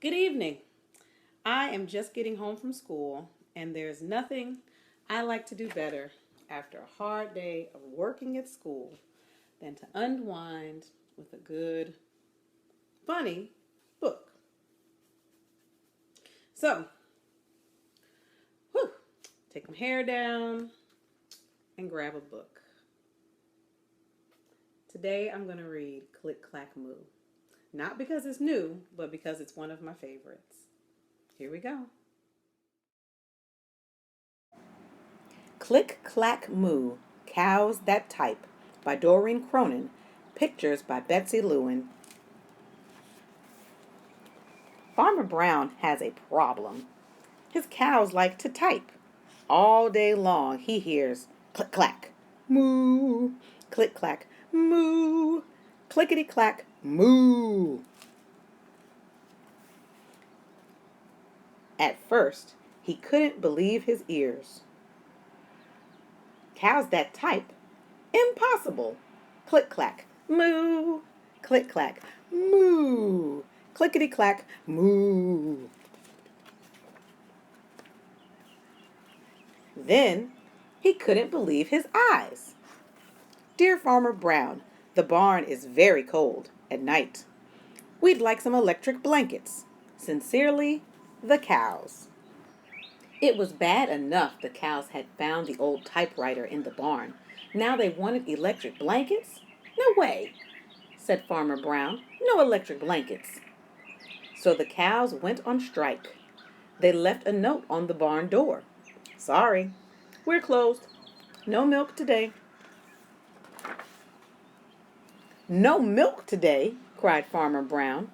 Good evening. I am just getting home from school, and there's nothing I like to do better after a hard day of working at school than to unwind with a good, funny book. So, whew, take my hair down and grab a book. Today I'm going to read Clack Moo. Not because it's new, but because it's one of my favorites. Here we go. Click Clack Moo, Cows That Type by Doreen Cronin. Pictures by Betsy Lewin. Farmer Brown has a problem. His cows like to type. All day long he hears click clack, moo, click clack, moo, clickety clack, moo. At first, he couldn't believe his ears. Cows that type? Impossible. Click clack, moo, click clack, moo, clickety clack, moo. Then he couldn't believe his eyes. Dear Farmer Brown, the barn is very cold at night. We'd like some electric blankets. Sincerely, the cows. It was bad enough the cows had found the old typewriter in the barn. Now they wanted electric blankets? No way, said Farmer Brown. No electric blankets. So the cows went on strike. They left a note on the barn door. Sorry, we're closed. No milk today. No milk today, cried Farmer Brown.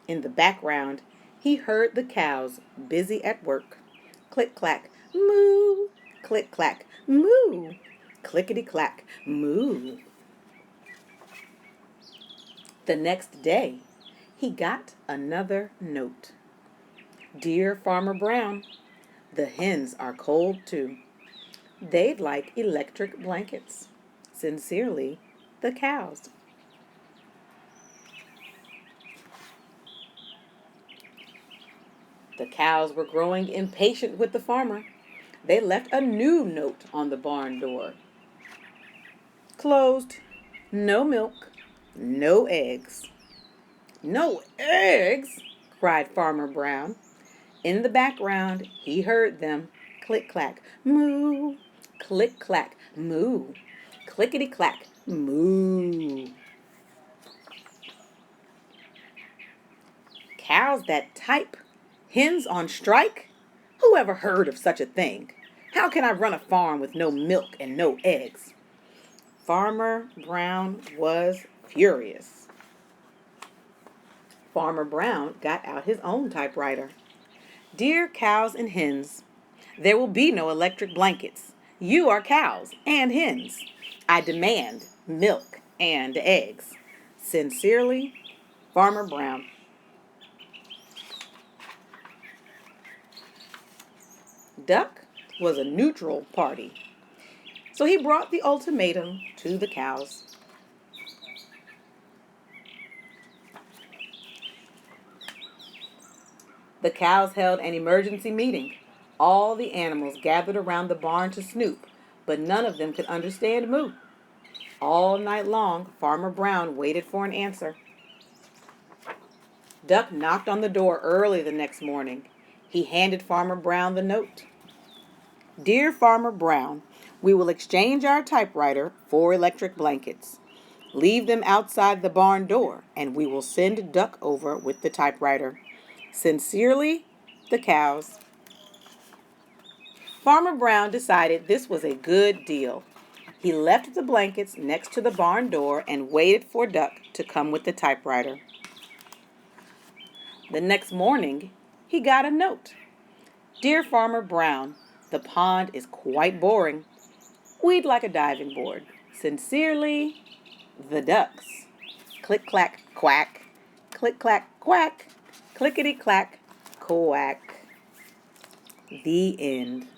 In the background, he heard the cows busy at work. Click clack, moo, click clack, moo, clickety clack, moo. The next day, he got another note. Dear Farmer Brown, the hens are cold too. They'd like electric blankets. Sincerely, the cows. The cows were growing impatient with the farmer. They left a new note on the barn door. Closed. No milk. No eggs. No eggs? Cried Farmer Brown. In the background, he heard them click clack, moo, click clack, moo, clickety clack, moo. Cows that type? Hens on strike? Who ever heard of such a thing? How can I run a farm with no milk and no eggs? Farmer Brown was furious. Farmer Brown got out his own typewriter. Dear cows and hens, there will be no electric blankets. You are cows and hens. I demand milk and eggs. Sincerely, Farmer Brown. Duck was a neutral party, so he brought the ultimatum to the cows. The cows held an emergency meeting. All the animals gathered around the barn to snoop, but none of them could understand moo. All night long, Farmer Brown waited for an answer. Duck knocked on the door early the next morning. He handed Farmer Brown the note. Dear Farmer Brown, we will exchange our typewriter for electric blankets. Leave them outside the barn door, and we will send Duck over with the typewriter. Sincerely, the cows. Farmer Brown decided this was a good deal. He left the blankets next to the barn door and waited for Duck to come with the typewriter. The next morning, he got a note. Dear Farmer Brown, the pond is quite boring. We'd like a diving board. Sincerely, the ducks. Click clack quack, click clack quack, clickety clack quack. The end.